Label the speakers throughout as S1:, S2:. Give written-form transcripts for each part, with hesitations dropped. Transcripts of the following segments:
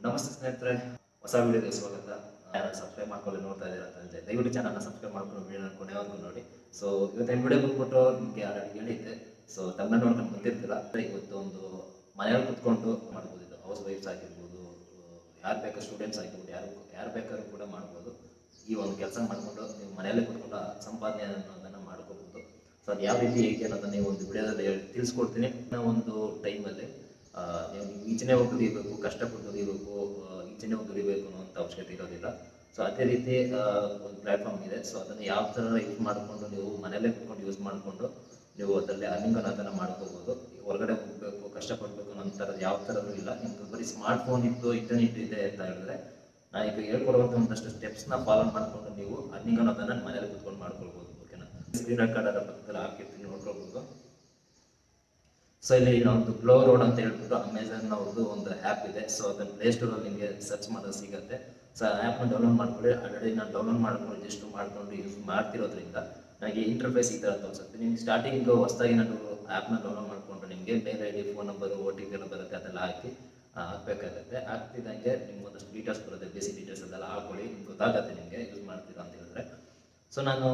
S1: ನಮಸ್ತೆ ಸ್ನೇಹಿತರೆ, ಹೊಸ ವಿಡಿಯೋಗೆ ಸ್ವಾಗತ. ಯಾರು ಸಬ್ಸ್ಕ್ರೈಬ್ ಮಾಡ್ಕೊಳ್ಳಿ ನೋಡ್ತಾ ಇದ್ದೀರಾ ಅಂತ ದಯವಿಟ್ಟು ಚಾನಲ್ನ ಸಬ್ಸ್ಕ್ರೈಬ್ ಮಾಡ್ಕೊಂಡು ವಿಡಿಯೋ ಕೊನೆವರೆಗೂ ನೋಡಿ. ಸೊ ಇವತ್ತಿನ ವಿಡಿಯೋ ಬಂದ್ಬಿಟ್ಟು ನಿಮಗೆ ಆಲ್ರೆಡಿ ಹೇಳಿದ್ದೆ. ಸೊ ತಮ್ಮ ನೋಡ್ಕೊಂಡು ಬಂದಿರ್ತೀರ. ಇವತ್ತು ಒಂದು ಮನೆಯಲ್ಲಿ ಕುತ್ಕೊಂಡು ಮಾಡ್ಬೋದು. ಇದು ಹೌಸ್ ವೈಫ್ಸ್ ಆಗಿರ್ಬೋದು, ಯಾರು ಬೇಕಾದ್ರೂ ಸ್ಟೂಡೆಂಟ್ಸ್ ಆಗಿರ್ಬೋದು, ಯಾರು ಬೇಕಾದ್ರೂ ಕೂಡ ಮಾಡ್ಬೋದು. ಈ ಒಂದು ಕೆಲಸ ಮಾಡಿಕೊಂಡು ನೀವು ಮನೆಯಲ್ಲೇ ಕುತ್ಕೊಂಡು ಸಂಪಾದನೆ ಅನ್ನೋದನ್ನು ಮಾಡ್ಕೋಬೋದು. ಸೊ ಅದು ಯಾವ ರೀತಿ ಹೇಗೆ ಅನ್ನೋದನ್ನು ನೀವು ಒಂದು ವಿಡಿಯೋದಲ್ಲಿ ತಿಳಿಸ್ಕೊಡ್ತೀನಿ. ಒಂದು ಟೈಮಲ್ಲಿ ನೀವು ಈಚೆನೇ ಹೋಗಿ ದುಡಿಬೇಕು, ಕಷ್ಟಪಟ್ಟು ದುಡಿಬೇಕು, ಈಚೆನೇ ಹೋಗಿ ದುಡಿಬೇಕು ಅನ್ನೋಂಥ ಅವಶ್ಯಕತೆ ಇರೋದಿಲ್ಲ. ಸೊ ಅದೇ ರೀತಿ ಒಂದು ಪ್ಲ್ಯಾಟ್ಫಾರ್ಮ್ ಇದೆ. ಸೊ ಅದನ್ನು ಯಾವ ಥರ ಯೂಸ್ ಮಾಡಿಕೊಂಡು ನೀವು ಮನೆಯಲ್ಲೇ ಕುತ್ಕೊಂಡು ಯೂಸ್ ಮಾಡಿಕೊಂಡು ನೀವು ಅದರಲ್ಲಿ ಅರ್ನಿಂಗ್ ಅನ್ನೋದನ್ನು ಮಾಡ್ಕೋಬೋದು. ಹೊರಗಡೆ ಹೋಗಬೇಕು, ಕಷ್ಟಪಡಬೇಕು ಅನ್ನೋ ಥರದ್ದು ಯಾವ ಥರನೂ ಇಲ್ಲ. ನಿಮ್ಗೆ ಬರೀ ಸ್ಮಾರ್ಟ್ಫೋನ್ ಇತ್ತು, ಇಂಟರ್ನೆಟ್ ಇದೆ ಅಂತ ಹೇಳಿದ್ರೆ ನಾನು ಈಗ ಹೇಳ್ಕೊಡುವಂಥ ಒಂದಷ್ಟು ಸ್ಟೆಪ್ಸ್ನ ಫಾಲೋ ಮಾಡಿಕೊಂಡು ನೀವು ಅರ್ನಿಂಗ್ ಅನ್ನೋದನ್ನು ಮನೇಲಿ ಕುತ್ಕೊಂಡು ಮಾಡ್ಕೊಳ್ಬೋದು. ಓಕೆನಾ? ಸ್ಕ್ರೀನ್ ರೆಕಾರ್ಡ್ ಅದರ ಪಕ್ಕದಲ್ಲಿ ಹಾಕಿರ್ತೀನಿ, ನೋಡ್ಕೊಳ್ಬೋದು. ಸೊ ಇಲ್ಲಿ ಒಂದು ಗ್ಲೋ ರೋಡ್ ಅಂತ ಹೇಳ್ಬಿಟ್ಟು ಅಮೆಝಾನ್ ಅವ್ರದ್ದು ಒಂದು ಆ್ಯಪ್ ಇದೆ. ಸೊ ಅದನ್ನು ಪ್ಲೇಸ್ಟೋರಲ್ಲಿ ನಿಮಗೆ ಸರ್ಚ್ ಮಾಡೋದು ಸಿಗುತ್ತೆ. ಸೊ ಆ ಆ್ಯಪ್ನ ಡೌನ್ಲೋಡ್ ಮಾಡ್ಕೊಳ್ಳಿ. ಆಲ್ರೆಡಿ ನಾನು ಡೌನ್ಲೋಡ್ ಮಾಡ್ಕೊಂಡು ರಿಜಿಸ್ಟರ್ ಮಾಡ್ಕೊಂಡು ಯೂಸ್ ಮಾಡ್ತಿರೋದ್ರಿಂದ ನನಗೆ ಇಂಟರ್ಫೇಸ್ ಈ ಥರ ತೋರಿಸುತ್ತೆ. ನಿಮ್ಗೆ ಸ್ಟಾರ್ಟಿಂಗ್ ಹೊಸದಾಗಿ ನಾನು ಆ್ಯಪ್ನ ಡೌನ್ಲೋಡ್ ಮಾಡಿಕೊಂಡು ನಿಮಗೆ mail I D, phone number, OTP ಎಲ್ಲ ಬರುತ್ತೆ. ಅದೆಲ್ಲ ಹಾಕಬೇಕಾಗುತ್ತೆ. ಹಾಕ್ತಿದ್ದಂಗೆ ನಿಮ್ಗೆ ಒಂದಷ್ಟು ಡೀಟೇಲ್ಸ್ ಬರುತ್ತೆ, ಬೇಸಿಕ್ ಡೀಟೇಲ್ಸ್ ಅದೆಲ್ಲ ಹಾಕೊಳ್ಳಿ. ನಿಮ್ಗೆ ಗೊತ್ತಾಗುತ್ತೆ ನಿಮಗೆ ಯೂಸ್ ಮಾಡ್ತೀರಾ ಅಂತ ಹೇಳಿದ್ರೆ. ಸೊ ನಾನು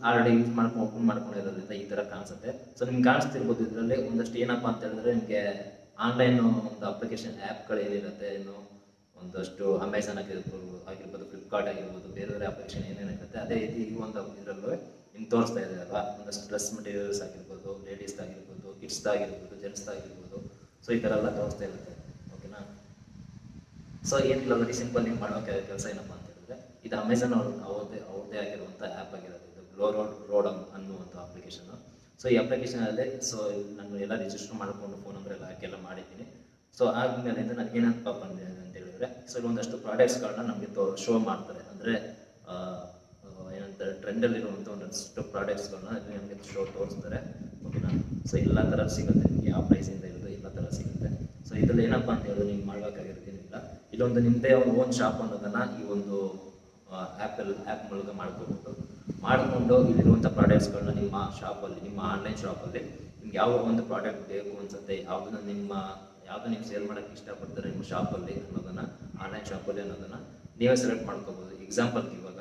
S1: ಆಲ್ರೆಡಿ ಯೂಸ್ ಮಾಡ್ಕೊಂಡು ಓಪನ್ ಮಾಡ್ಕೊಂಡಿರೋದ್ರಿಂದ ಈ ಥರ ಕಾಣಿಸುತ್ತೆ. ಸೊ ನಿಮ್ಗೆ ಕಾಣಿಸ್ತಿರ್ಬೋದು. ಇದರಲ್ಲಿ ಒಂದಷ್ಟು ಏನಪ್ಪ ಅಂತ ಹೇಳಿದ್ರೆ ನಿಮಗೆ ಆನ್ಲೈನು ಒಂದು ಅಪ್ಲಿಕೇಶನ್ ಆ್ಯಪ್ಗಳು ಏನಿರುತ್ತೆ, ಇನ್ನು ಒಂದಷ್ಟು ಅಮೆಝಾನ್ ಆಗಿರ್ಬೋದು, ಫ್ಲಿಪ್ಕಾರ್ಟ್ ಆಗಿರ್ಬೋದು, ಬೇರೆ ಬೇರೆ ಅಪ್ಲಿಕೇಶನ್ ಏನೇನಿರುತ್ತೆ ಅದೇ ರೀತಿ ಈ ಒಂದು ಇದರಲ್ಲೂ ನಿಮ್ಗೆ ತೋರಿಸ್ತಾ ಇದೆ ಅಲ್ವಾ. ಒಂದಷ್ಟು ಡ್ರೆಸ್ ಮೆಟೀರಿಯಲ್ಸ್ ಆಗಿರ್ಬೋದು, ಲೇಡೀಸ್ದಾಗಿರ್ಬೋದು, ಕಿಡ್ಸ್ದಾಗಿರ್ಬೋದು, ಜೆಂಟ್ಸ್ದಾಗಿರ್ಬೋದು. ಸೊ ಈ ಥರ ಎಲ್ಲ ತೋರಿಸ್ತಾ ಇರುತ್ತೆ. ಓಕೆನಾ? ಸೊ ಏನಿಲ್ಲ, ವೆರಿ ಸಿಂಪಲ್. ನೀವು ಮಾಡೋ ಕೆಲಸ ಏನಪ್ಪ ಅಂತ ಹೇಳಿದ್ರೆ, ಇದು ಅಮೆಝಾನ್ ಅವ್ರದ್ದೇ ಆಗಿರುವಂಥ ಆ್ಯಪ್ ಆಗಿರೋದು. ಇದು ಗ್ಲೋ ರೋಡ್ ಅನ್ನುವಂಥ ಅಪ್ಲಿಕೇಶನು. ಸೊ ಈ ಅಪ್ಲಿಕೇಶನಲ್ಲಿ ನಾನು ಎಲ್ಲ ರಿಜಿಸ್ಟರ್ ಮಾಡಿಕೊಂಡು ಫೋನ್ ನಂಬರ್ ಎಲ್ಲ ಹಾಕಿ ಎಲ್ಲ ಮಾಡಿದ್ದೀನಿ. ಸೊ ಆದಮೇಲೆ ನನಗೇನಪ್ಪ ಬಂದಿದೆ ಅಂತ ಹೇಳಿದ್ರೆ, ಸೊ ಒಂದಷ್ಟು ಪ್ರಾಡಕ್ಟ್ಸ್ಗಳನ್ನ ನಮಗೆ ಶೋ ಮಾಡ್ತಾರೆ. ಅಂದರೆ ಏನಂತಾರೆ, ಟ್ರೆಂಡಲ್ಲಿರುವಂಥ ಒಂದಷ್ಟು ಪ್ರಾಡಕ್ಟ್ಸ್ಗಳನ್ನ ನಮಗೆ ತೋರಿಸ್ತಾರೆ. ಓಕೆನಾ? ಸೊ ಎಲ್ಲ ಥರ ಸಿಗುತ್ತೆ, ಯಾವ ಪ್ರೈಸಿಂದ ಇರೋದು ಎಲ್ಲ ಥರ ಸಿಗುತ್ತೆ. ಸೊ ಇದರಲ್ಲಿ ಏನಪ್ಪ ಅಂತ ಹೇಳಿದ್ರೆ ನೀವು ಮಾಡಬೇಕಾಗಿರೋದೇನಿಲ್ಲ. ಇದೊಂದು ನಿಮ್ಮದೇ ಓನ್ ಶಾಪ್ ಅನ್ನೋದನ್ನು ಈ ಒಂದು ಆ್ಯಪ್ ಮೂಲಕ ಮಾಡಿಕೊಂಡು ಇಲ್ಲಿರುವಂಥ ಪ್ರಾಡಕ್ಟ್ಸ್ಗಳನ್ನ ನಿಮ್ಮ ಶಾಪಲ್ಲಿ, ನಿಮ್ಮ ಆನ್ಲೈನ್ ಶಾಪಲ್ಲಿ ನಿಮ್ಗೆ ಯಾವ ಒಂದು ಪ್ರಾಡಕ್ಟ್ ಬೇಕು ಅನ್ಸುತ್ತೆ, ಯಾವುದು ನೀವು ಸೇಲ್ ಮಾಡೋಕ್ಕೆ ಇಷ್ಟಪಡ್ತಾರೆ ನಿಮ್ಮ ಶಾಪಲ್ಲಿ ಅನ್ನೋದನ್ನು, ಆನ್ಲೈನ್ ಶಾಪಲ್ಲಿ ಅನ್ನೋದನ್ನು ನೀವೇ ಸೆಲೆಕ್ಟ್ ಮಾಡ್ಕೋಬೋದು. ಎಕ್ಸಾಂಪಲ್ ಇವಾಗ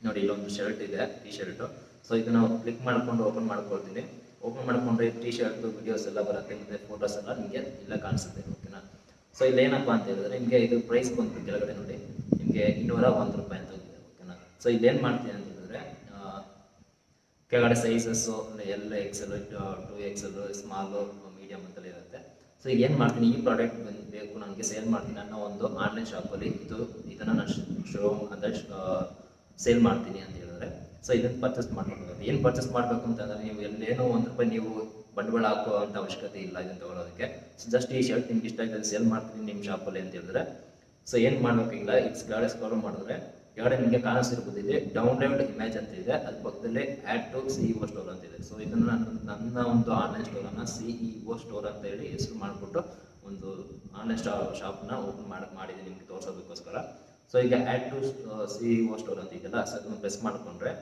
S1: ನೋಡಿ, ಇಲ್ಲೊಂದು ಶರ್ಟ್ ಇದೆ, ಟಿ ಶರ್ಟು. ಸೊ ಇದನ್ನು ಕ್ಲಿಕ್ ಮಾಡಿಕೊಂಡು ಓಪನ್ ಮಾಡ್ಕೊಳ್ತೀನಿ. ಓಪನ್ ಮಾಡಿಕೊಂಡ್ರೆ ಟಿ ಶರ್ಟು ವಿಡಿಯೋಸ್ ಎಲ್ಲ ಬರುತ್ತೆ, ಮತ್ತು ಫೋಟೋಸ್ ಎಲ್ಲ ನಿಮಗೆ ಇಲ್ಲ ಕಾಣಿಸುತ್ತೆ. ಓಕೆನಾ? ಸೊ ಇಲ್ಲೇನಪ್ಪ ಅಂತ ಹೇಳಿದ್ರೆ ನಿಮಗೆ ಇದು ಪ್ರೈಸ್ ಬಂದು ಕೆಳಗಡೆ ನೋಡಿ, ನಿಮಗೆ 201 ರೂಪಾಯಿ ಅಂತ ಇದೆ. ಓಕೆನಾ? ಸೊ ಇಲ್ಲೇನು ಮಾಡ್ತೀನಿ ಅಂತ ಹೇಳಿದ್ರೆ, ಕೆಳಗಡೆ sizes LXL, 2XL, small, medium ಅಂತಲೇ ಇರುತ್ತೆ. ಸೊ ಈಗ ಏನು ಮಾಡ್ತೀನಿ, ಈ ಪ್ರಾಡಕ್ಟ್ ಬೇಕು ನನಗೆ ಸೇಲ್ ಮಾಡ್ತೀನಿ ಅನ್ನೋ ಒಂದು ಆನ್ಲೈನ್ ಶಾಪಲ್ಲಿ ಇದನ್ನು ನಾನು ಅಂದರೆ ಸೇಲ್ ಮಾಡ್ತೀನಿ ಅಂತ ಹೇಳಿದ್ರೆ, ಸೊ ಇದನ್ನು ಪರ್ಚೇಸ್ ಮಾಡ್ಕೊಳ್ಬೇಕು. ಏನು ಪರ್ಚೇಸ್ ಮಾಡಬೇಕು ಅಂತಂದರೆ, ನೀವು ಎಲ್ಲೇನೋ ₹1 ನೀವು ಬಂಡವಾಳ ಹಾಕುವಂಥ ಅವಶ್ಯಕತೆ ಇಲ್ಲ ಇದನ್ನು ತೊಗೊಳೋದಕ್ಕೆ. ಸೊ ಜಸ್ಟ್ ಈ ಶರ್ಟ್ ನಿಮ್ಗೆ ಇಷ್ಟ ಆಗಿದೆ, ಸೇಲ್ ಮಾಡ್ತೀನಿ ನಿಮ್ಮ ಶಾಪಲ್ಲಿ ಅಂತ ಹೇಳಿದ್ರೆ, ಸೊ ಏನು ಮಾಡಬೇಕಿಲ್ಲ, ಕೆಳಗಡೆ ಸ್ಕ್ರಾಲ್ ಮಾಡಿದ್ರೆ ಕೆಳಗಡೆ ನಿಮಗೆ ಕಾಣಿಸ್ತಿರ್ಬೋದು, ಇದೆ ಡೌನ್ಲೋಡ್ ಇಮೇಜ್ ಅಂತ ಇದೆ. ಅದ್ರ ಪಕ್ಕದಲ್ಲಿ ಆ್ಯಡ್ ಟು CEO ಸ್ಟೋರ್ ಅಂತ ಇದೆ. ಸೊ ಇದನ್ನು ನನ್ನ ಒಂದು ಆನ್ಲೈನ್ ಸ್ಟೋರನ್ನು CEO ಸ್ಟೋರ್ ಅಂತ ಹೇಳಿ ಹೆಸರು ಮಾಡಿಬಿಟ್ಟು ಒಂದು ಆನ್ಲೈನ್ ಶಾಪ್ನ ಓಪನ್ ಮಾಡಿದ್ದೀನಿ ನಿಮಗೆ ತೋರಿಸೋದಕ್ಕೋಸ್ಕರ. ಸೊ ಈಗ ಆ್ಯಡ್ ಟು CEO ಸ್ಟೋರ್ ಅಂತ ಇದೆಯಲ್ಲ, ಸೊ ಅದನ್ನು ಪ್ರೆಸ್ ಮಾಡಿಕೊಂಡ್ರೆ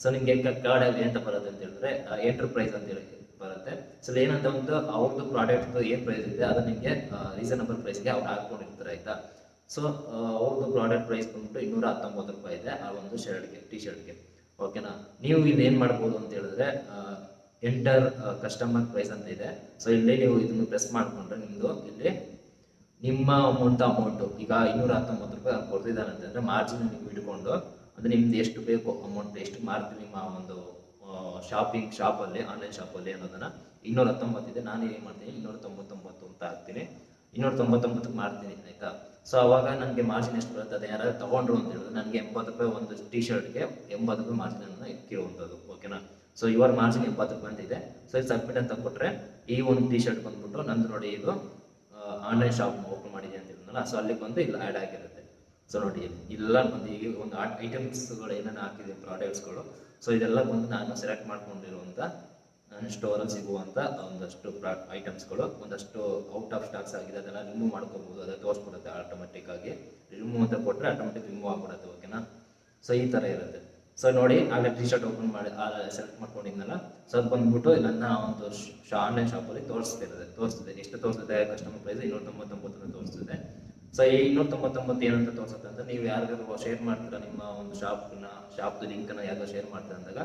S1: ಸೊ ನಿಮಗೆ ಕೆಳಗಡೆ ಎಂತ ಬರುತ್ತೆ ಅಂತ ಹೇಳಿದ್ರೆ ಎಂಟರ್ಪ್ರೈಸ್ ಅಂತ ಹೇಳಿ ಬರುತ್ತೆ. ಸೊ ಏನಂತ ಒಂದು ಅವ್ರದ್ದು ಪ್ರಾಡಕ್ಟ್ದು ಏನು ಪ್ರೈಸ್ ಇದೆ ಅದು ನಿಮಗೆ ರೀಸನಬಲ್ ಪ್ರೈಸ್ಗೆ ಅವ್ರು ಹಾಕ್ಕೊಂಡಿರ್ತಾರೆ. ಆಯಿತಾ? ಸೊ ಅವ್ರದ್ದು ಪ್ರಾಡಕ್ಟ್ ಪ್ರೈಸ್ ಬಂದ್ಬಿಟ್ಟು 219 ರೂಪಾಯಿ ಇದೆ ಆ ಒಂದು ಟಿ ಶರ್ಟ್ಗೆ. ಓಕೆನಾ? ನೀವು ಇಲ್ಲಿ ಏನು ಮಾಡ್ಬೋದು ಅಂತ ಹೇಳಿದ್ರೆ, ಎಂಟರ್ ಕಸ್ಟಮರ್ ಪ್ರೈಸ್ ಅಂತ ಇದೆ. ಸೊ ಇಲ್ಲಿ ನೀವು ಇದನ್ನು ಪ್ರೆಸ್ ಮಾಡಿಕೊಂಡ್ರೆ ನಿಮ್ಮದು ಇಲ್ಲಿ ನಿಮ್ಮ ಅಮೌಂಟು ಈಗ 219 ರೂಪಾಯಿ ಅವ್ರು ಕೊಡ್ತಿದ್ದಾನೆ ಅಂತಂದರೆ ಮಾರ್ಜಿನ್ ನೀವು ಇಟ್ಕೊಂಡು, ಅಂದರೆ ನಿಮ್ದು ಎಷ್ಟು ಬೇಕು ಅಮೌಂಟ್, ಎಷ್ಟು ಮಾರ್ಜಿನ್ ನಿಮ್ಮ ಒಂದು ಶಾಪಲ್ಲಿ, ಆನ್ಲೈನ್ ಶಾಪಲ್ಲಿ ಅನ್ನೋದನ್ನು 219 ಇದೆ. ನಾನು ಏನು ಮಾಡ್ತೀನಿ, 299 ಅಂತ ಹಾಕ್ತೀನಿ, 299ಕ್ಕೆ ಮಾಡ್ತೀನಿ. ಆಯಿತಾ? ಸೊ ಅವಾಗ ನನಗೆ ಮಾರ್ಜಿನ್ ಎಷ್ಟು ಬರುತ್ತೆ, ಅದು ಯಾರಾದ್ರೂ ತೊಗೊಂಡ್ರು ಅಂತ ಹೇಳಿದ್ರೆ ನನಗೆ 80 ರೂಪಾಯಿ ಒಂದು ಟಿ ಶರ್ಟ್ಗೆ 80 ರೂಪಾಯಿ ಮಾರ್ಜಿನನ್ನು ಇಕ್ಕಿರುವಂಥದ್ದು. ಓಕೆನಾ? ಸೊ ಇವರ ಮಾರ್ಜಿನ್ 70 ರೂಪಾಯಿ ಅಂತ ಇದೆ. ಸೊ ಇದು ಸಬ್ಮಿಟ್ ಅಂತ ಕೊಟ್ಟರೆ ಈ ಒಂದು ಟಿ ಶರ್ಟ್ ಬಂದ್ಬಿಟ್ಟು ನಂದು ನೋಡಿ, ಇದು ಆನ್ಲೈನ್ ಶಾಪ್ ಓಪನ್ ಮಾಡಿದೆ ಅಂತ ಹೇಳಿದ್ನಲ್ಲ, ಸೊ ಅಲ್ಲಿಗೆ ಬಂದು ಇಲ್ಲಿ ಆ್ಯಡ್ ಆಗಿರುತ್ತೆ. ಸೊ ನೋಡಿ ಇಲ್ಲ ಬಂದು ಈಗ ಒಂದು ಐಟಮ್ಸ್ಗಳು ಏನೇನು ಹಾಕಿದೆ ಪ್ರಾಡಕ್ಟ್ಸ್ಗಳು, ಸೊ ಇದೆಲ್ಲ ಬಂದು ನಾನು ಸೆಲೆಕ್ಟ್ ಮಾಡ್ಕೊಂಡಿರುವಂಥ ನನ್ನ ಸ್ಟೋರಲ್ಲಿ ಸಿಗುವಂಥ ಒಂದಷ್ಟು ಐಟಮ್ಸ್ಗಳು, ಒಂದಷ್ಟು ಔಟ್ ಆಫ್ ಸ್ಟಾಕ್ಸ್ ಆಗಿದೆ, ಅದೆಲ್ಲ ರಿಮೂವ್ ಮಾಡ್ಕೋಬೋದು. ಅದು ತೋರಿಸ್ಬಿಡುತ್ತೆ ಆಟೋಮೆಟಿಕ್ಕಾಗಿ. ರಿಮೂವ್ ಅಂತ ಕೊಟ್ಟರೆ ಆಟೋಮೆಟಿಕ್ ರಿಮೂವ್ ಆಗ್ಬಿಡುತ್ತೆ. ಓಕೆನಾ? ಸೊ ಈ ಥರ ಇರುತ್ತೆ. ಸೊ ನೋಡಿ, ಆಗಲೇ ಟಿ ಶರ್ಟ್ ಓಪನ್ ಮಾಡಿ ಸೆಲೆಕ್ಟ್ ಮಾಡ್ಕೊಂಡಿದ್ನಲ್ಲ, ಸೊ ಅದು ಬಂದ್ಬಿಟ್ಟು ನನ್ನ ಒಂದು ಆನ್ಲೈನ್ ಶಾಪಲ್ಲಿ ತೋರಿಸ್ತಿದೆ. ಎಷ್ಟು ತೋರಿಸ್ತಿದೆ, ಕಸ್ಟಮರ್ ಪ್ರೈಸ್ 299 ತೋರಿಸ್ತಿದೆ. ಸೊ ಈ 299 ಏನಂತ ತೋರಿಸುತ್ತೆ ಅಂದ್ರೆ ನೀವು ಯಾರಿಗಾದ್ರು ಶೇರ್ ಮಾಡ್ತೀರಾ ನಿಮ್ಮ ಒಂದು ಶಾಪ್ದು ಲಿಂಕ್ನ ಯಾರಿಗಾದ್ರು ಶೇರ್ ಮಾಡ್ತೀರಾ ಅಂದಾಗ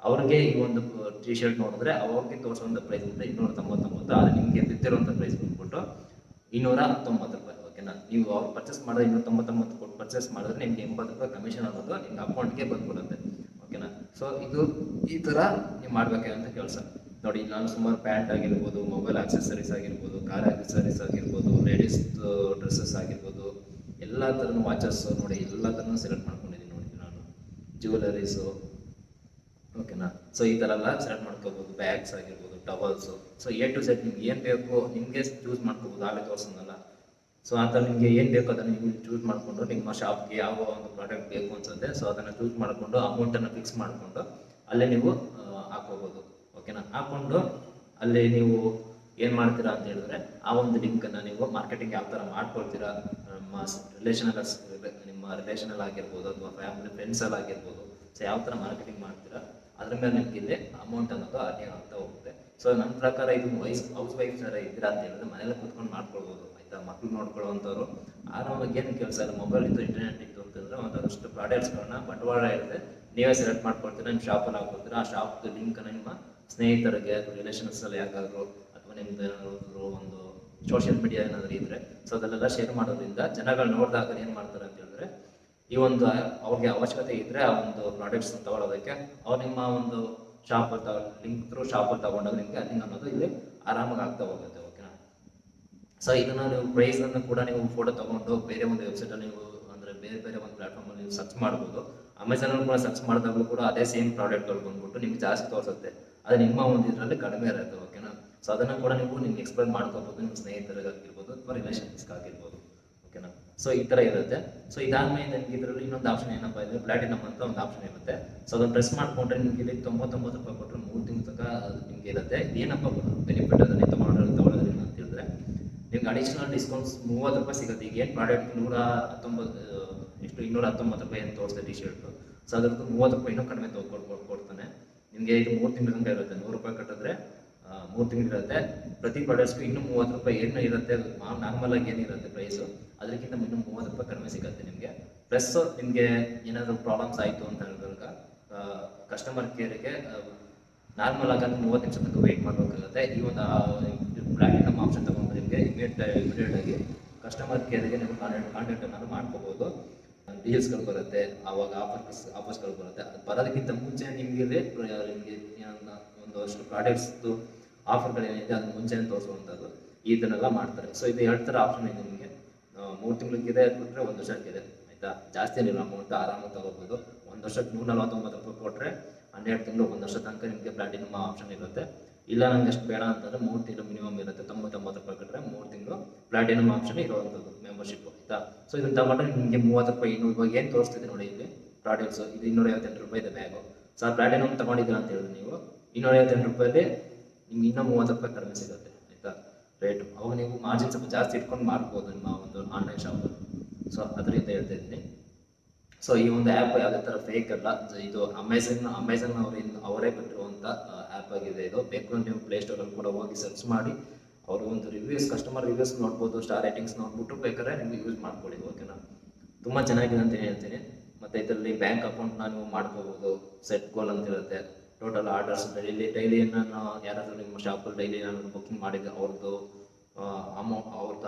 S1: ಅವ್ರಿಗೆ ಈ ಒಂದು ಟಿ ಶರ್ಟ್ ನೋಡಿದ್ರೆ ಅವ್ರಿಗೆ ತೋರಿಸುವಂಥ ಪ್ರೈಸ್ ಬಿಟ್ಟು 299, ಆದರೆ ನಿಮಗೆ ಬಿದ್ದಿರುವಂಥ ಪ್ರೈಸ್ ಬಂದ್ಬಿಟ್ಟು 219 ರೂಪಾಯಿ. ಓಕೆನಾ, ನೀವು ಅವ್ರು ಪರ್ಚೇಸ್ ಮಾಡಿದ್ರೆ 299 ಕೊಟ್ಟು ಪರ್ಚೇಸ್ ಮಾಡಿದ್ರೆ ನಿಮ್ಗೆ 80 ರೂಪಾಯಿ ಕಮಿಷನ್ ಅನ್ನೋದು ನಿಮ್ಮ ಅಕೌಂಟ್ಗೆ ಬಂದ್ಬಿಡುತ್ತೆ. ಓಕೆನಾ, ಸೊ ಇದು ಈ ಥರ ನೀವು ಮಾಡಬೇಕಂತ ಕೆಲಸ. ನೋಡಿ, ನಾನು ಸುಮಾರು ಪ್ಯಾಂಟ್ ಆಗಿರ್ಬೋದು, ಮೊಬೈಲ್ ಆಕ್ಸೆಸರೀಸ್ ಆಗಿರ್ಬೋದು, ಕಾರ್ ಆಕ್ಸೆಸರೀಸ್ ಆಗಿರ್ಬೋದು, ಲೇಡೀಸ್ ಡ್ರೆಸ್ಸಸ್ ಆಗಿರ್ಬೋದು, ಎಲ್ಲ ಥರನೂ ವಾಚಸ್ ನೋಡಿ ಎಲ್ಲ ಥರನೂ ಸೆಲೆಕ್ಟ್ ಮಾಡ್ಕೊಂಡಿದ್ದೀನಿ ನೋಡಿ ನಾನು. ಜ್ಯುವೆಲರೀಸು, ಓಕೆನಾ, ಸೊ ಈ ಥರ ಎಲ್ಲ ಸೆಲೆಕ್ಟ್ ಮಾಡ್ಕೋಬೋದು. ಬ್ಯಾಗ್ಸ್ ಆಗಿರ್ಬೋದು, towels, so A to Z ನಿಮ್ಗೆ ಏನು ಬೇಕು ನಿಮಗೆ ಚೂಸ್ ಮಾಡ್ಕೋಬೋದು. ಆಗಲೇ ತೋರಿಸೋದಲ್ಲ. ಸೊ ಆ ಥರ ನಿಮಗೆ ಏನು ಬೇಕು ಅದನ್ನು ನೀವು ಚೂಸ್ ಮಾಡಿಕೊಂಡು ನಿಮ್ಮ ಶಾಪ್ಗೆ ಯಾವ ಒಂದು ಪ್ರಾಡಕ್ಟ್ ಬೇಕು ಅನ್ಸುತ್ತೆ ಸೊ ಅದನ್ನು ಚೂಸ್ ಮಾಡಿಕೊಂಡು ಅಮೌಂಟನ್ನು ಫಿಕ್ಸ್ ಮಾಡಿಕೊಂಡು ಅಲ್ಲೇ ನೀವು ಹಾಕೋಬೋದು. ಓಕೆನಾ, ಹಾಕ್ಕೊಂಡು ಅಲ್ಲಿ ನೀವು ಏನು ಮಾಡ್ತೀರಾ ಅಂತ ಹೇಳಿದ್ರೆ ಆ ಒಂದು ಲಿಂಕನ್ನು ನೀವು ಮಾರ್ಕೆಟಿಂಗ್ ಯಾವ ಥರ ಮಾಡ್ಕೊಳ್ತೀರಾ, ನಿಮ್ಮ ರಿಲೇಷನಲ್ಲಿ ಆಗಿರ್ಬೋದು ಅಥವಾ ಫ್ಯಾಮಿಲಿ ಫ್ರೆಂಡ್ಸಲ್ಲಿ ಆಗಿರ್ಬೋದು, ಸೊ ಯಾವ ಥರ ಮಾರ್ಕೆಟಿಂಗ್ ಮಾಡ್ತೀರಾ ಅದ್ರ ಮೇಲೆ ನಿಮ್ಗೆ ಇಲ್ಲಿ ಅಮೌಂಟ್ ಅನ್ನೋದು ಅರ್ನಿಂಗ್ ಆಗ್ತಾ ಹೋಗುತ್ತೆ. ಸೊ ನನ್ನ ಪ್ರಕಾರ ಇದು ಹೌಸ್ ವೈಫ್ ಥರ ಇದ್ದೀರಾ ಅಂತ ಹೇಳಿದ್ರೆ ಮನೇಲಿ ಕೂತ್ಕೊಂಡು ಮಾಡ್ಕೊಳ್ಬೋದು. ಆಯಿತಾ, ಮಕ್ಳು ನೋಡ್ಕೊಳ್ಳೋವಂಥವ್ರು ಆರಾಮಾಗಿ ಏನು ಕೆಲಸ ಇಲ್ಲ, ಮೊಬೈಲ್ ಇತ್ತು ಇಂಟರ್ನೆಟ್ ಇತ್ತು ಅಂತಂದರೆ ಒಂದಷ್ಟು ಪ್ರಾಡಕ್ಟ್ಸ್ಗಳನ್ನ ಬಂಡವಾಳ ಇರುತ್ತೆ, ನೀವೇ ಸೆಲೆಕ್ಟ್ ಮಾಡ್ಕೊಳ್ತೀರಾ, ನಿಮ್ಮ ಶಾಪಲ್ಲಿ ಹಾಕೊಳ್ತೀರಾ. ಆ ಶಾಪ್ದು ಲಿಂಕನ್ನು ನಿಮ್ಮ ಸ್ನೇಹಿತರಿಗೆ ಅಥವಾ ರಿಲೇಷನ್ಸಲ್ಲಿ ಯಾಕಾದರೂ ಅಥವಾ ನಿಮ್ದು ಏನಾದರೂ ಒಂದು ಸೋಷಿಯಲ್ ಮೀಡಿಯಾ ಏನಾದರೂ ಇದ್ದರೆ ಸೊ ಅದನ್ನೆಲ್ಲ ಶೇರ್ ಮಾಡೋದ್ರಿಂದ ಜನಗಳು ನೋಡಿದಾಗ ಏನು ಮಾಡ್ತಾರೆ ಅಂತ ಹೇಳಿದ್ರೆ ಈ ಒಂದು ಅವ್ರಿಗೆ ಅವಶ್ಯಕತೆ ಇದ್ದರೆ ಆ ಒಂದು ಪ್ರಾಡಕ್ಟ್ಸ್ ತಗೊಳ್ಳೋದಕ್ಕೆ ಅವ್ರು ನಿಮ್ಮ ಒಂದು ಶಾಪಲ್ಲಿ ಲಿಂಕ್ ಥ್ರೂ ಶಾಪಲ್ಲಿ ತಗೊಂಡಾಗ ನಿಮಗೆ ಅರ್ನಿಂಗ್ ಅನ್ನೋದು ಇಲ್ಲಿ ಆರಾಮಾಗಿ ಆಗ್ತಾ ಹೋಗುತ್ತೆ. ಓಕೆನಾ, ಸೊ ಇದನ್ನು ನೀವು ಪ್ರೈಸನ್ನು ಕೂಡ ನೀವು ಫೋಟೋ ತೊಗೊಂಡು ಬೇರೆ ಒಂದು ವೆಬ್ಸೈಟಲ್ಲಿ ನೀವು ಅಂದರೆ ಬೇರೆ ಒಂದು ಪ್ಲಾಟ್ಫಾರ್ಮಲ್ಲಿ ನೀವು ಸರ್ಚ್ ಮಾಡ್ಬೋದು. ಅಮೆಝಾನಲ್ಲಿ ಕೂಡ ಸರ್ಚ್ ಮಾಡಿದಾಗಲೂ ಕೂಡ ಅದೇ ಸೇಮ್ ಪ್ರಾಡಕ್ಟ್ಗಳು ಬಂದ್ಬಿಟ್ಟು ನಿಮ್ಗೆ ಜಾಸ್ತಿ ತೋರಿಸುತ್ತೆ, ಅದು ನಿಮ್ಮ ಒಂದು ಇದರಲ್ಲಿ ಕಡಿಮೆ ಇರುತ್ತೆ. ಓಕೆನಾ, ಸೊ ಅದನ್ನು ಕೂಡ ನೀವು ನಿಮ್ಗೆ ಎಕ್ಸ್ಪ್ಲೈನ್ ಮಾಡ್ಕೋಬೋದು, ನಿಮ್ಮ ಸ್ನೇಹಿತರಿಗಾಗಿರ್ಬೋದು ಅಥವಾ ರಿಲೇಷನ್ಸ್ಗಾಗಿರ್ಬೋದು. ಓಕೆನಾ, ಸೊ ಈ ಥರ ಇರುತ್ತೆ. ಸೊ ಇದಾದ್ಮೇಲೆ ನಿಮ್ಗೆ ಇದರಲ್ಲಿ ಇನ್ನೊಂದು ಆಪ್ಷನ್ ಏನಪ್ಪ ಇದೆ, ಪ್ಲಾಟಿನಮ್ ಅಂತ ಒಂದು ಆಪ್ಷನ್ ಇರುತ್ತೆ. ಸೊ ಅದನ್ನು ಪ್ರೆಸ್ ಮಾಡಿಕೊಂಡ್ರೆ ನಿಮಗೆ ಇಲ್ಲಿ 99 ರೂಪಾಯಿ ಕೊಟ್ಟರೆ 3 ತಿಂಗಳ ತನಕ ನಿಮಗೆ ಇರುತ್ತೆ. ಏನಪ್ಪ ಬೆನಿಫಿಟ್ ಅದನ್ನು ತಗೊಳ್ಳೋದ್ರಿಂದ ಅಂತ ಹೇಳಿದ್ರೆ ನಿಮ್ಗೆ ಅಡಿಷನಲ್ ಡಿಸ್ಕೌಂಟ್ಸ್ 30 ರೂಪಾಯಿ ಸಿಗುತ್ತೆ. ಈಗ ಏನು ಪ್ರಾಡಕ್ಟ್ 219 ರೂಪಾಯಿ ಏನು ತೋರಿಸ್ದೆ ಟಿ ಶರ್ಟು, ಸೊ ಅದ್ರದ್ದು 30 ರೂಪಾಯಿ ಇನ್ನೂ ಕಡಿಮೆ ಕೊಡ್ತಾನೆ ನಿಮಗೆ. ಇದು 3 ತಿಂಗಳ ತನಕ ಇರುತ್ತೆ. 100 ರೂಪಾಯಿ ಕಟ್ಟಿದ್ರೆ 3 ತಿಂಗಳಿರುತ್ತೆ. ಪ್ರತಿ ಪ್ರಾಡಕ್ಟ್ಸ್ಗೂ ಇನ್ನೂ 30 ರೂಪಾಯಿ ಏನು ಇರುತ್ತೆ, ನಾರ್ಮಲಾಗಿ ಏನಿರುತ್ತೆ ಪ್ರೈಸು ಅದಕ್ಕಿಂತ ಇನ್ನೂ 30 ರೂಪಾಯಿ ಕಡಿಮೆ ಸಿಗುತ್ತೆ ನಿಮಗೆ. ಪ್ಲಸ್ ನಿಮಗೆ ಏನಾದರೂ ಪ್ರಾಬ್ಲಮ್ಸ್ ಆಯಿತು ಅಂತ ಹೇಳಿದಾಗ ಕಸ್ಟಮರ್ ಕೇರಿಗೆ ನಾರ್ಮಲ್ ಆಗಿ 30 ನಿಮಿಷ ತನಕ ವೆಯ್ಟ್ ಮಾಡಬೇಕಾಗುತ್ತೆ. ಈ ಒಂದು ಪ್ಲಾಟಿನಮ್ ಆಪ್ಷನ್ ತಗೊಂಡ್ರೆ ನಿಮಗೆ ಇಮಿಡಿಯೇಟ್ ಆಗಿ ಕಸ್ಟಮರ್ ಕೇರಿಗೆ ನೀವು ಕಾಂಟ್ಯಾಕ್ಟನ್ನು ಮಾಡ್ಕೋಬೋದು. ಡೀಲ್ಸ್ಗಳು ಬರುತ್ತೆ, ಆವಾಗ ಆಫರ್ಸ್ಗಳು ಬರುತ್ತೆ. ಅದು ಬರೋದಕ್ಕಿಂತ ಮುಂಚೆ ನಿಮಗೆ ಒಂದಷ್ಟು ಪ್ರಾಡಕ್ಟ್ಸ್ದು ಆಫರ್ಗಳೇನಿದೆ ಅದನ್ನು ಮುಂಚೆನೇ ತೋರಿಸುವಂಥದ್ದು ಇದನ್ನೆಲ್ಲ ಮಾಡ್ತಾರೆ. ಸೊ ಇದು 2 ಥರ ಆಪ್ಷನ್ ಇದೆ ನಿಮಗೆ. 3 ತಿಂಗಳಿಗಿದೆ ಬಿಟ್ಟರೆ 1 ವರ್ಷಕ್ಕಿದೆ. ಆಯಿತಾ, ಜಾಸ್ತಿ ಏನಿಲ್ಲ ಅಮೌಂಟ್ ಆರಾಮಾಗಿ ತಗೋಬೋದು. 1 ವರ್ಷಕ್ಕೆ 149 ರೂಪಾಯಿ ಕೊಟ್ಟರೆ 12 ತಿಂಗಳು 1 ವರ್ಷ ತನಕ ನಿಮಗೆ ಪ್ಲಾಟಿನಮ್ ಆಪ್ಷನ್ ಇರುತ್ತೆ. ಇಲ್ಲ ನನಗೆ ಅಷ್ಟು ಬೇಡ ಅಂತಂದರೆ 3 ತಿಂಗಳು ಮಿನಿಮಮ್ ಇರುತ್ತೆ. 99 ರೂಪಾಯಿ ಕಟ್ಟರೆ 3 ತಿಂಗಳು ಪ್ಲಾಟಿನಮ್ ಆಪ್ಷನ್ ಇರುವಂಥದ್ದು ಮೆಂಬರ್ಶಿಪ್. ಆಯಿತಾ, ಸೊ ಇದನ್ನು ತಗೊಂಡ್ರೆ ನಿಮಗೆ 30 ರೂಪಾಯಿ ಇವಾಗ ಏನು ತೋರಿಸ್ತಿದೆ ನೋಡಿ ಇಲ್ಲಿ ಪ್ರಾಡಕ್ಟ್ಸು, ಇದು 258 ರೂಪಾಯಿ ಇದೆ ಬ್ಯಾಗು. ಸೊ ಪ್ಲಾಟಿನಮ್ ತಗೊಂಡಿದ್ದೀರಾ ಅಂತ ಹೇಳಿದ್ರೆ ನೀವು 258 ರೂಪಾಯಲ್ಲಿ ನಿಮ್ಗೆ ಇನ್ನೂ 30 ರೂಪಾಯಿ ಕಡಿಮೆ ಸಿಗುತ್ತೆ. ಆಯಿತಾ, ರೇಟು ಅವಾಗ ನೀವು ಮಾರ್ಜಿನ್ ಸ್ವಲ್ಪ ಜಾಸ್ತಿ ಇಟ್ಕೊಂಡು ಮಾಡ್ಬೋದು ನಿಮ್ಮ ಒಂದು ಆನ್ಲೈನ್ ಶಾಪಲ್ಲಿ. ಸೊ ಅದರಿಂದ ಹೇಳ್ತಾ ಇದ್ದೀನಿ. ಸೊ ಈ ಒಂದು ಆ್ಯಪ್ ಯಾವುದೇ ಥರ ಫೇಕ್ ಅಲ್ಲ, ಇದು ಅಮೆಝಾನ್ ಅವರೇ ಬಿಟ್ಟಿರುವಂಥ ಆ್ಯಪ್ ಆಗಿದೆ. ಇದು ಬೇಕು ನೀವು ಪ್ಲೇಸ್ಟೋರಲ್ಲಿ ಕೂಡ ಹೋಗಿ ಸರ್ಚ್ ಮಾಡಿ ಅವರು ಒಂದು ಕಸ್ಟಮರ್ ರಿವ್ಯೂಸ್ ನೋಡ್ಬೋದು, ಸ್ಟಾರ್ ರೇಟಿಂಗ್ಸ್ ನೋಡ್ಬಿಟ್ಟು ಬೇಕಾದ್ರೆ ನಿಮಗೆ ಯೂಸ್ ಮಾಡ್ಕೊಳ್ಳಿ. ಓಕೆನಾ, ತುಂಬ ಚೆನ್ನಾಗಿದೆ ಅಂತ ಹೇಳ್ತೀನಿ. ಮತ್ತು ಇದರಲ್ಲಿ ಬ್ಯಾಂಕ್ ಅಕೌಂಟ್ನ ನೀವು ಮಾಡ್ಕೋಬೋದು. ಸೆಟ್ ಗೋಲ್ ಅಂತ ಇರುತ್ತೆ. ಟೋಟಲ್ ಆರ್ಡರ್ಸ್ ಡೈಲಿ ನಾನು ಯಾರಾದರೂ ನಿಮ್ಮ ಶಾಪಲ್ಲಿ ಡೈಲಿ ನಾನು ಬುಕ್ಕಿಂಗ್ ಮಾಡಿದ್ದೆ ಅವ್ರದ್ದು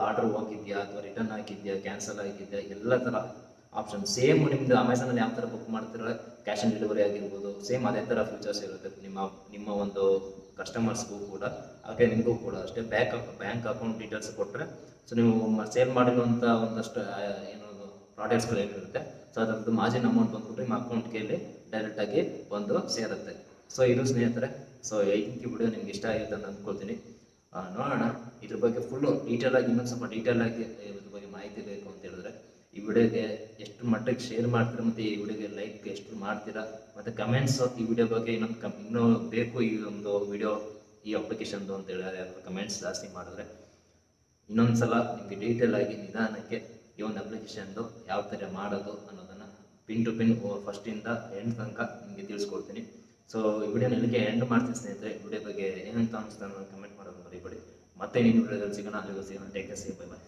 S1: ಆರ್ಡರ್ ಹೋಗಿದೆಯಾ ಅಥವಾ ರಿಟರ್ನ್ ಆಗಿದೆಯಾ, ಕ್ಯಾನ್ಸಲ್ ಆಗಿದೆಯಾ, ಎಲ್ಲ ಥರ ಆಪ್ಷನ್ ಸೇಮ್ ನಿಮ್ಮದು ಅಮೆಝಾನಲ್ಲಿ ಯಾವ ಥರ ಬುಕ್ ಮಾಡ್ತಿರೋ ಕ್ಯಾಶ್ ಆನ್ ಡೆಲಿವರಿ ಆಗಿರ್ಬೋದು, ಸೇಮ್ ಅದೇ ಥರ ಫೀಚರ್ಸ್ ಇರುತ್ತೆ ನಿಮ್ಮ ಒಂದು ಕಸ್ಟಮರ್ಸ್ಗೂ ಕೂಡ, ಹಾಗೆ ನಿಮಗೂ ಕೂಡ ಅಷ್ಟೇ. ಬ್ಯಾಂಕ್ ಅಕೌಂಟ್ ಡೀಟೇಲ್ಸ್ ಕೊಟ್ಟರೆ ಸೊ ನೀವು ಸೇಲ್ ಮಾಡಿರುವಂಥ ಒಂದಷ್ಟು ಏನೊಂದು ಪ್ರಾಡಕ್ಟ್ಸ್ಗಳು ಏನಿರುತ್ತೆ ಸೊ ಅದರದ್ದು ಮಾರ್ಜಿನ್ ಅಮೌಂಟ್ ಬಂದ್ಬಿಟ್ಟು ನಿಮ್ಮ ಅಕೌಂಟ್ಗೆ ಇಲ್ಲಿ ಡೈರೆಕ್ಟಾಗಿ ಬಂದು ಸೇರುತ್ತೆ. ಸೊ ಇದು ಸ್ನೇಹಿತರೆ, ಸೊ ಈ ವಿಡಿಯೋ ನಿಮ್ಗೆ ಇಷ್ಟ ಆಗುತ್ತೆ ಅಂತ ಅಂದ್ಕೊಳ್ತೀನಿ. ನೋಡೋಣ ಇದ್ರ ಬಗ್ಗೆ ಫುಲ್ಲು ಡೀಟೇಲಾಗಿ ಇನ್ನೊಂದು ಸ್ವಲ್ಪ ಡೀಟೇಲಾಗಿ ಇದ್ರ ಬಗ್ಗೆ ಮಾಹಿತಿ ಬೇಕು ಅಂತ ಹೇಳಿದ್ರೆ ಈ ವಿಡಿಯೋಗೆ ಎಷ್ಟು ಮಟ್ಟಿಗೆ ಶೇರ್ ಮಾಡ್ತೀರಾ ಮತ್ತು ಈ ವಿಡಿಯೋಗೆ ಲೈಕ್ ಎಷ್ಟು ಮಾಡ್ತೀರಾ ಮತ್ತು ಕಮೆಂಟ್ಸ್ ಈ ವಿಡಿಯೋ ಬಗ್ಗೆ ಇನ್ನೂ ಬೇಕು ಈ ಒಂದು ವಿಡಿಯೋ ಈ ಅಪ್ಲಿಕೇಶನ್ದು ಅಂತ ಹೇಳಿದ್ರೆ ಯಾರು ಕಮೆಂಟ್ಸ್ ಜಾಸ್ತಿ ಮಾಡಿದ್ರೆ ಇನ್ನೊಂದು ಸಲ ನಿಮಗೆ ಡೀಟೇಲಾಗಿ ನಿಧಾನಕ್ಕೆ ಈ ಒಂದು ಅಪ್ಲಿಕೇಶನ್ದು ಯಾವ ಥರ ಮಾಡೋದು ಅನ್ನೋದನ್ನು ಪಿನ್ ಟು ಪಿನ್ ಫಸ್ಟಿಂದ ಎಂಡ್ ತನಕ ನಿಮಗೆ ತಿಳಿಸ್ಕೊಡ್ತೀನಿ. ಸೊ ಈ ವಿಡಿಯೋನ ಇಲ್ಲಿಗೆ ಎಂಡ್ ಮಾಡ್ತೀನಿ ಸ್ನೇಹಿತರೆ. ವಿಡಿಯೋ ಬಗ್ಗೆ ಏನಂತ ಅನಿಸ್ತಾ ಕಮೆಂಟ್ ಮಾಡೋದು ಮರಿಬೇಡಿ. ಮತ್ತೆ ನೀನು ವಿಡಿಯೋದಲ್ಲಿ ಸಿಗೋಣ, ಅಲ್ಲಿಗೂ ಸಿಗೋಣ. Take care, bye bye.